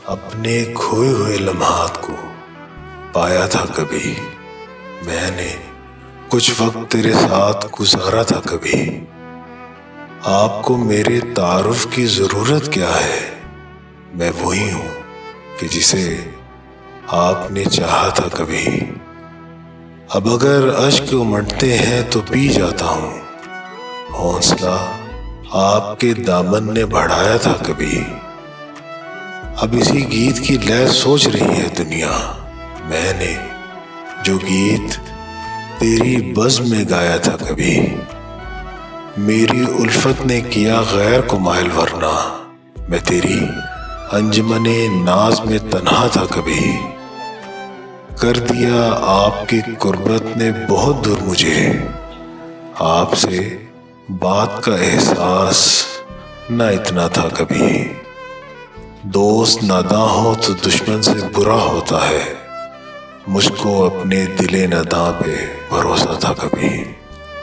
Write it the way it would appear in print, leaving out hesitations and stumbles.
अपने खोए हुए लम्हात को पाया था कभी मैंने, कुछ वक्त तेरे साथ गुजारा था कभी। आपको मेरे तारुफ की जरूरत क्या है, मैं वही हूं कि जिसे आपने चाहा था कभी। अब अगर अश्क उमड़ते हैं तो पी जाता हूं, हौसला आपके दामन ने बढ़ाया था कभी। अब इसी गीत की लय सोच रही है दुनिया, मैंने जो गीत तेरी बज़्म में गाया था कभी। मेरी उल्फत ने किया गैर को माइल, वरना मैं तेरी अंजमने नाज में तन्हा था कभी। कर दिया आपकी कुर्बत ने बहुत दूर मुझे, आपसे बात का एहसास न इतना था कभी। दोस्त नादां हो तो दुश्मन से बुरा होता है, मुझको अपने दिले नादां पे भरोसा था कभी।